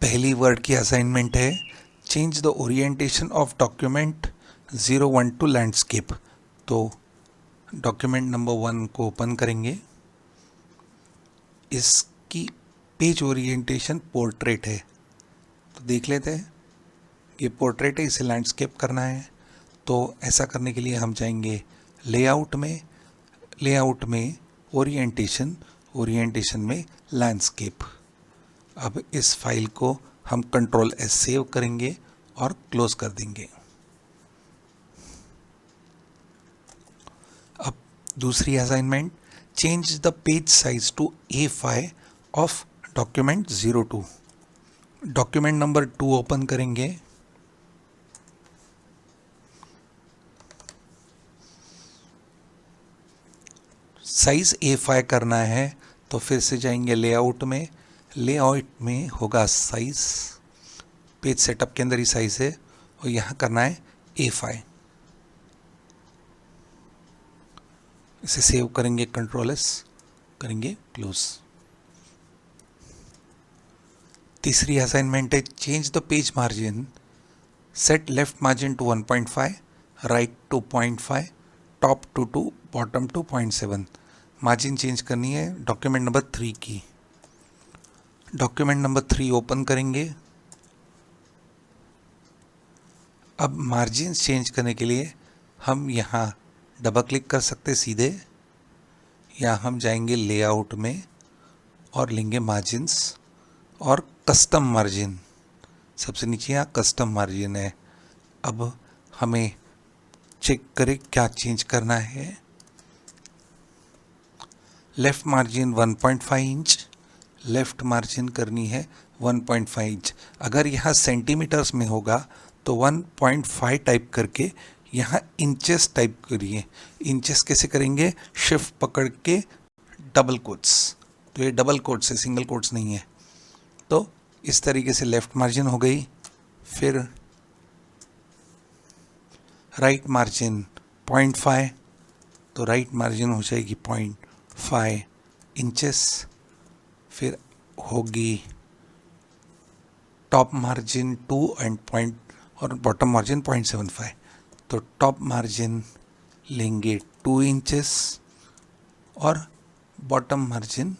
पहली वर्ड की असाइनमेंट है change the orientation of document 01 to landscape. तो डॉक्यूमेंट नंबर 1 को ओपन करेंगे। इसकी पेज ओरिएंटेशन पोर्ट्रेट है, तो देख लेते हैं। ये पोर्ट्रेट है, इसे लैंडस्केप करना है। तो ऐसा करने के लिए हम जाएंगे लेआउट में ओरिएंटेशन में लैंडस्केप। अब इस फाइल को हम Ctrl+S सेव करेंगे और क्लोज कर देंगे। अब दूसरी assignment, change the page size to A5 of document 02। Document number 2 open करेंगे। साइज A5 करना है तो फिर से जाएंगे लेआउट में होगा साइज, पेज सेटअप के अंदर ही साइज है और यहाँ करना है A5। इसे सेव करेंगे, Ctrl+S करेंगे, क्लोज। तीसरी असाइनमेंट है change the page margin, set left margin to 1.5, right to 0.5, top to 2, bottom to 0.7। Margin change करनी है डॉक्यूमेंट नंबर 3 की। डॉक्यूमेंट नंबर 3 ओपन करेंगे। अब मार्जिन चेंज करने के लिए हम यहाँ डबल क्लिक कर सकते सीधे, या हम जाएंगे लेआउट में और लेंगे मार्जिन्स और कस्टम मार्जिन। सबसे नीचे यहाँ कस्टम मार्जिन है। अब हमें चेक करें क्या चेंज करना है। Left margin 1.5 inch, left margin करनी है 1.5 इंच। अगर यहाँ सेंटीमीटर्स में होगा तो 1.5 टाइप करके यहाँ इंचेस टाइप करिए। इंचेस कैसे करेंगे? शिफ्ट पकड़ के डबल कोट्स, तो ये डबल कोट्स है, सिंगल कोट्स नहीं है। तो इस तरीके से लेफ़्ट मार्जिन हो गई। फिर राइट मार्जिन 0.5, तो राइट मार्जिन हो जाएगी 0.5 इंचेस। फिर होगी टॉप मार्जिन 2 एंड पॉइंट और बॉटम मार्जिन 0.75। तो टॉप मार्जिन लेंगे 2 इंचेस और बॉटम मार्जिन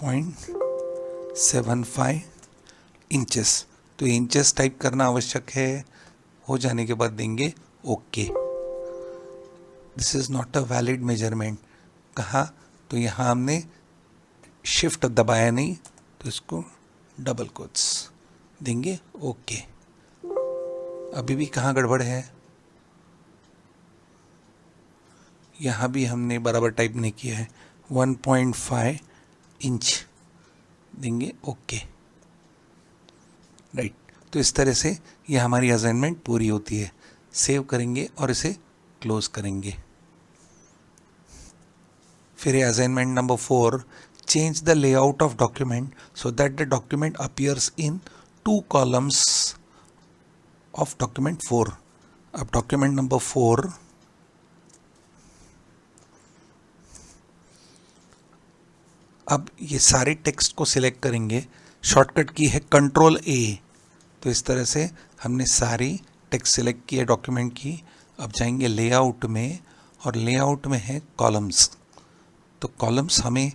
0.75 इंचेस। तो इंचेस टाइप करना आवश्यक है। हो जाने के बाद देंगे okay. This is not a valid measurement कहा, तो यहाँ हमने शिफ्ट दबाया नहीं, तो इसको डबल कोट्स देंगे ओके। अभी भी कहाँ गड़बड़ है? यहाँ भी हमने बराबर टाइप नहीं किया है। 1.5 इंच देंगे ओके, राइट। तो इस तरह से ये हमारी असाइनमेंट पूरी होती है। सेव करेंगे और इसे क्लोज करेंगे। फिर ये assignment number 4, change the layout of document so that the document appears in 2 columns of document 4। अब डॉक्यूमेंट नंबर 4 अब ये सारे टेक्स्ट को सिलेक्ट करेंगे। शॉर्टकट की है Ctrl+A। तो इस तरह से हमने सारी टेक्स्ट सिलेक्ट की है डॉक्यूमेंट की। अब जाएंगे लेआउट में और लेआउट में है कॉलम्स। तो कॉलम्स हमें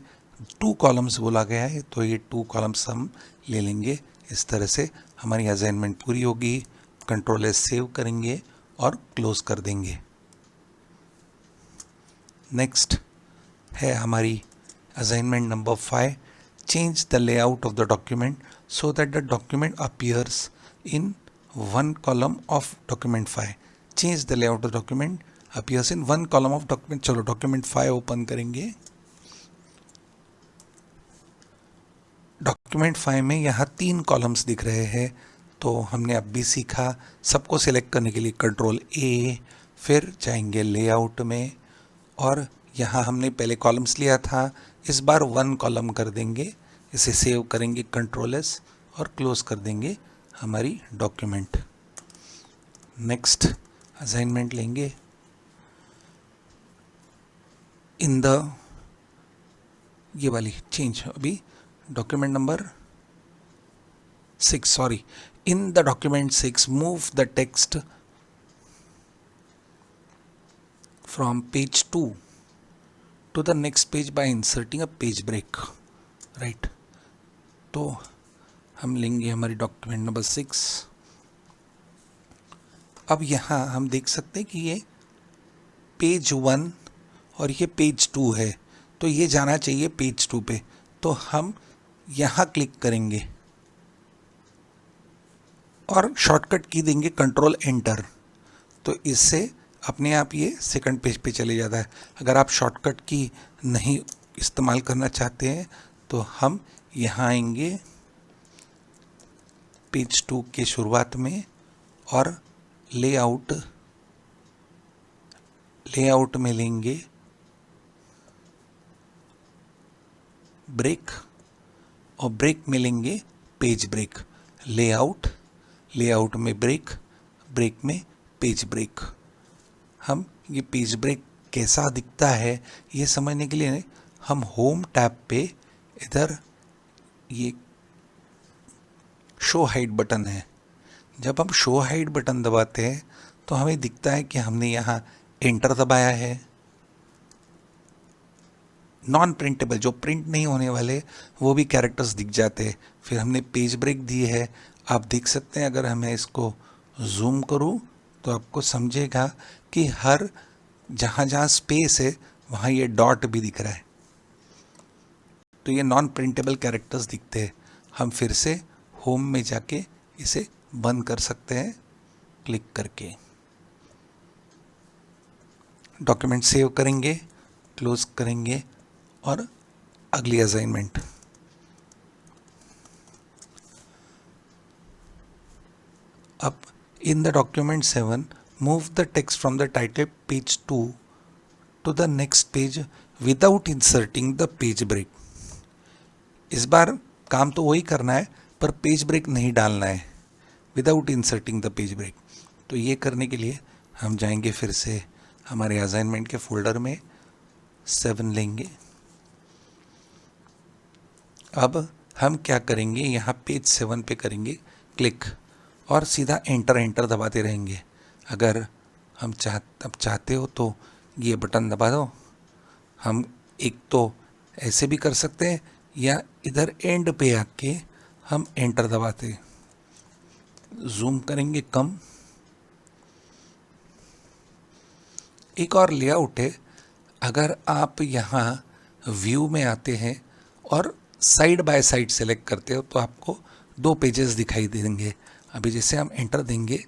2 कॉलम्स बोला गया है, तो ये 2 कॉलम्स हम ले लेंगे। इस तरह से हमारी असाइनमेंट पूरी होगी। Ctrl+S सेव करेंगे और क्लोज कर देंगे। नेक्स्ट है हमारी assignment number 5, change the layout of the document so that the document appears in 1 column of document 5। Change the layout of document appears in 1 column of document. चलो document 5 open करेंगे। Document 5 में यहाँ 3 columns दिख रहे हैं। तो हमने अब भी सीखा, सबको सिलेक्ट करने के लिए Ctrl+A, फिर जाएंगे लेआउट में और यहाँ हमने पहले कॉलम्स लिया था, इस बार 1 कॉलम कर देंगे। इसे सेव करेंगे Ctrl+S और क्लोज कर देंगे हमारी डॉक्यूमेंट। नेक्स्ट असाइनमेंट लेंगे। इन द ये वाली चेंज, अभी document number 6, sorry, in the document 6 move the text from page 2 to the next page by inserting a page break, right. तो हम लेंगे हमारी डॉक्यूमेंट नंबर 6। अब यहाँ हम देख सकते हैं कि ये पेज 1 और ये पेज 2 है, तो ये जाना चाहिए पेज 2 पे। तो हम यहाँ क्लिक करेंगे और शॉर्टकट की देंगे कंट्रोल एंटर, तो इससे अपने आप ये सेकंड पेज पे चले जाता है। अगर आप शॉर्टकट की नहीं इस्तेमाल करना चाहते हैं तो हम यहाँ आएंगे पेज 2 के शुरुआत में और लेआउट में लेंगे ब्रेक और ब्रेक में लेंगे पेज ब्रेक। लेआउट में ब्रेक में पेज ब्रेक। हम ये पेज ब्रेक कैसा दिखता है ये समझने के लिए हम होम टैब पे इधर ये शो हाइड बटन है, जब हम शो हाइड बटन दबाते हैं तो हमें दिखता है कि हमने यहाँ एंटर दबाया है। नॉन प्रिंटेबल, जो प्रिंट नहीं होने वाले, वो भी कैरेक्टर्स दिख जाते हैं। फिर हमने पेज ब्रेक दी है, आप देख सकते हैं। अगर मैं इसको जूम करूं तो आपको समझेगा कि हर जहाँ जहाँ स्पेस है वहाँ ये डॉट भी दिख रहा है, तो ये नॉन प्रिंटेबल कैरेक्टर्स दिखते हैं। हम फिर से होम में जाके इसे बंद कर सकते हैं क्लिक करके। डॉक्यूमेंट सेव करेंगे, क्लोज करेंगे और अगली असाइनमेंट। अब in the document 7 move the text from the title page 2 to the next page without inserting the page break. इस बार काम तो वही करना है पर पेज ब्रेक नहीं डालना है, without inserting the page break. तो ये करने के लिए हम जाएंगे फिर से हमारे असाइनमेंट के फोल्डर में, 7 लेंगे। अब हम क्या करेंगे, यहाँ पेज 7 पे करेंगे क्लिक और सीधा एंटर दबाते रहेंगे। अगर हम चाहते हो तो ये बटन दबा दो। हम एक तो ऐसे भी कर सकते हैं या इधर एंड पे आके हम एंटर दबाते, जूम करेंगे कम। एक और लेआउट है, अगर आप यहाँ व्यू में आते हैं और साइड बाय साइड सेलेक्ट करते हो तो आपको 2 पेजेस दिखाई देंगे। अभी जैसे हम एंटर देंगे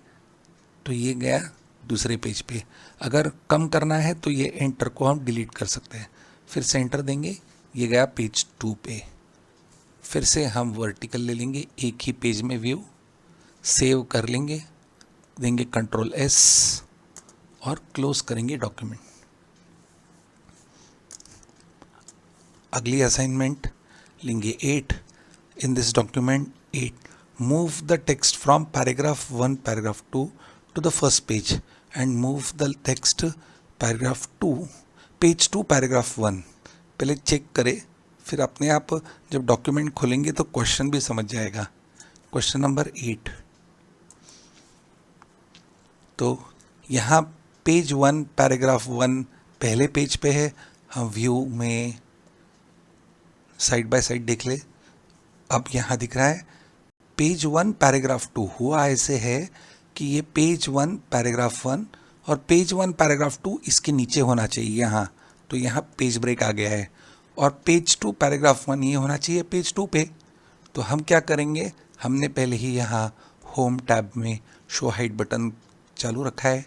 तो ये गया दूसरे पेज पे। अगर कम करना है तो ये एंटर को हम डिलीट कर सकते हैं। फिर से एंटर देंगे, ये गया पेज 2 पे। फिर से हम वर्टिकल ले लेंगे, एक ही पेज में व्यू, सेव कर लेंगे, देंगे कंट्रोल S और क्लोज करेंगे डॉक्यूमेंट। अगली असाइनमेंट लेंगे 8। In this document 8 move the text from paragraph 1 paragraph 2 to the first page and move the text paragraph 2 page 2 paragraph 1। पहले चेक करें, फिर अपने आप जब डॉक्यूमेंट खोलेंगे तो क्वेश्चन भी समझ जाएगा। Question number 8। तो यहाँ पेज 1 पैराग्राफ 1 पहले पेज पे है, हम व्यू में साइड बाय साइड देख ले। अब यहाँ दिख रहा है पेज 1 पैराग्राफ 2। हुआ ऐसे है कि ये पेज 1 पैराग्राफ 1 और पेज 1 पैराग्राफ 2 इसके नीचे होना चाहिए यहाँ, तो यहाँ पेज ब्रेक आ गया है। और पेज 2 पैराग्राफ 1 ये होना चाहिए पेज 2 पे। तो हम क्या करेंगे, हमने पहले ही यहाँ होम टैब में शो हाइड बटन चालू रखा है।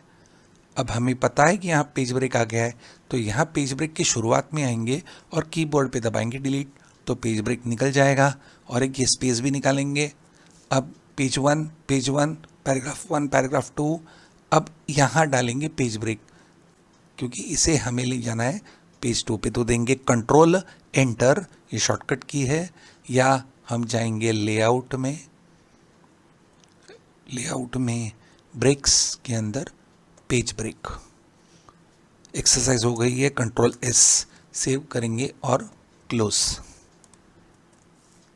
अब हमें पता है कि यहाँ पेज ब्रेक आ गया है, तो यहाँ पेज ब्रेक की शुरुआत में आएंगे और कीबोर्ड पे दबाएंगे डिलीट, तो पेज ब्रेक निकल जाएगा और एक ये स्पेस भी निकालेंगे। अब पेज 1 पैराग्राफ 1 पैराग्राफ 2, अब यहाँ डालेंगे पेज ब्रेक क्योंकि इसे हमें ले जाना है पेज 2 पे। तो देंगे कंट्रोल एंटर, ये शॉर्टकट की है, या हम जाएंगे लेआउट में ब्रेक्स के अंदर पेज ब्रेक। एक्सरसाइज हो गई है, कंट्रोल S सेव करेंगे और क्लोज।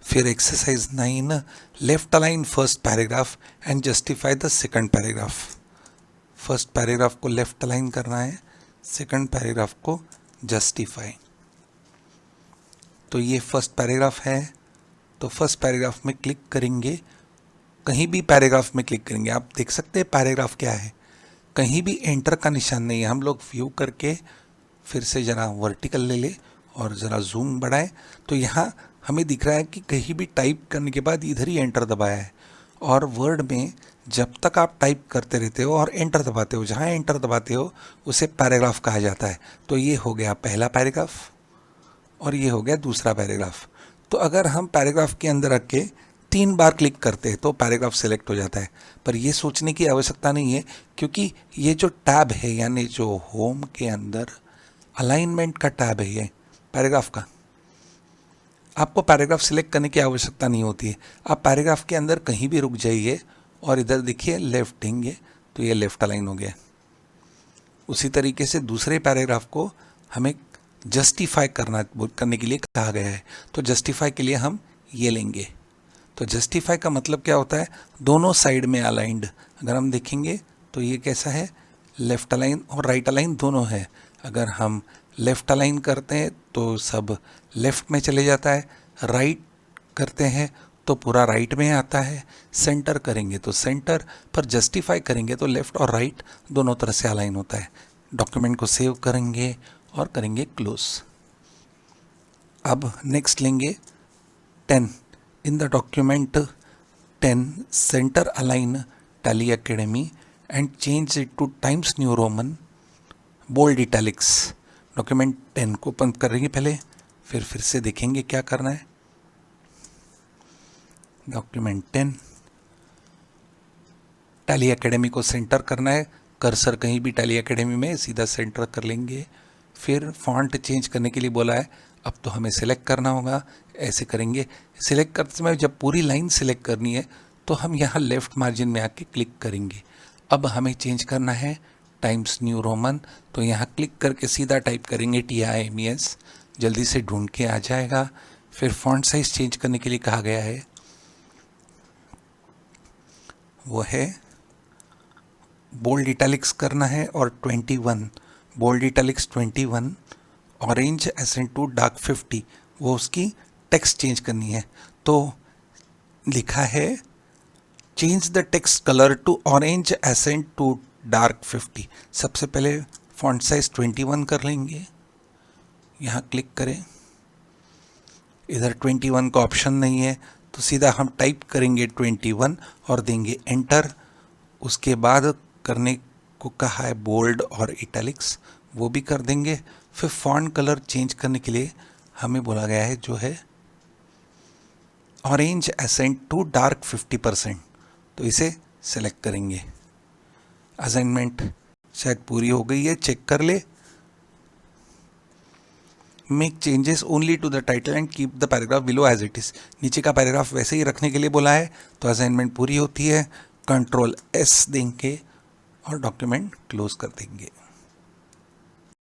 फिर exercise 9, left align first paragraph and justify the second paragraph. First paragraph को लेफ्ट अलाइन करना है, सेकंड पैराग्राफ को जस्टिफाई। तो ये फर्स्ट पैराग्राफ है, तो फर्स्ट पैराग्राफ में क्लिक करेंगे, कहीं भी पैराग्राफ में क्लिक करेंगे। आप देख सकते हैं पैराग्राफ क्या है, कहीं भी एंटर का निशान नहीं है। हम लोग व्यू करके फिर से ज़रा वर्टिकल ले ले और ज़रा जूम बढ़ाएं, तो यहाँ हमें दिख रहा है कि कहीं भी टाइप करने के बाद इधर ही एंटर दबाया है। और वर्ड में जब तक आप टाइप करते रहते हो और एंटर दबाते हो, जहाँ एंटर दबाते हो उसे पैराग्राफ कहा जाता है। तो ये हो गया पहला पैराग्राफ और ये हो गया दूसरा पैराग्राफ। तो अगर हम पैराग्राफ के अंदर रख के 3 बार क्लिक करते हैं तो पैराग्राफ सिलेक्ट हो जाता है। पर ये सोचने की आवश्यकता नहीं है, क्योंकि ये जो टैब है, यानी जो होम के अंदर अलाइनमेंट का टैब है ये पैराग्राफ का, आपको पैराग्राफ सिलेक्ट करने की आवश्यकता नहीं होती है। आप पैराग्राफ के अंदर कहीं भी रुक जाइए और इधर देखिए लेफ्ट देंगे तो ये लेफ्ट अलाइन हो गया। उसी तरीके से दूसरे पैराग्राफ को हमें जस्टिफाई करने के लिए कहा गया है, तो जस्टिफाई के लिए हम ये लेंगे। तो जस्टिफाई का मतलब क्या होता है, दोनों साइड में अलाइंड। अगर हम देखेंगे तो ये कैसा है, लेफ्ट अलाइन और राइट अलाइन दोनों है। अगर हम लेफ्ट अलाइन करते हैं तो सब लेफ्ट में चले जाता है, राइट करते हैं तो पूरा राइट में आता है, सेंटर करेंगे तो सेंटर, पर जस्टिफाई करेंगे तो लेफ्ट और राइट दोनों तरह से अलाइन होता है। डॉक्यूमेंट को सेव करेंगे और करेंगे क्लोज। अब नेक्स्ट लेंगे 10 in the document 10 centre align Tally Academy and change it to Times New Roman bold italics. Document 10 को बंद करेंगे पहले, फिर से देखेंगे क्या करना है। डॉक्यूमेंट 10 टैली एकेडमी को सेंटर करना है, कर्सर कहीं भी टैली एकेडमी में सीधा सेंटर कर लेंगे। फिर फॉन्ट चेंज करने के लिए बोला है, अब तो हमें सिलेक्ट करना होगा, ऐसे करेंगे। सिलेक्ट करते समय जब पूरी लाइन सिलेक्ट करनी है तो हम यहाँ लेफ्ट मार्जिन में आके क्लिक करेंगे। अब हमें चेंज करना है टाइम्स न्यू रोमन, तो यहाँ क्लिक करके सीधा टाइप करेंगे TIMES, जल्दी से ढूंढ के आ जाएगा। फिर फॉन्ट साइज चेंज करने के लिए कहा गया है, वो है बोल्ड इटैलिक्स करना है और 21, bold italics 21, orange accent to dark 50, वो उसकी टेक्स्ट चेंज करनी है। तो लिखा है change the text colour to orange accent to dark 50। सबसे पहले फॉन्ट साइज 21 कर लेंगे, यहाँ क्लिक करें। इधर 21 का ऑप्शन नहीं है तो सीधा हम टाइप करेंगे 21 और देंगे एंटर। उसके बाद करने को कहा है बोल्ड और इटैलिक्स, वो भी कर देंगे। फिर फॉन्ट कलर चेंज करने के लिए हमें बोला गया है जो है ऑरेंज एसेंट टू डार्क 50%, तो इसे सेलेक्ट करेंगे। असाइनमेंट शायद पूरी हो गई है, चेक कर ले। Make changes only to the title and keep the paragraph below as it is. नीचे का पैराग्राफ वैसे ही रखने के लिए बोला है, तो असाइनमेंट पूरी होती है। Ctrl+S देंगे और डॉक्यूमेंट क्लोज कर देंगे।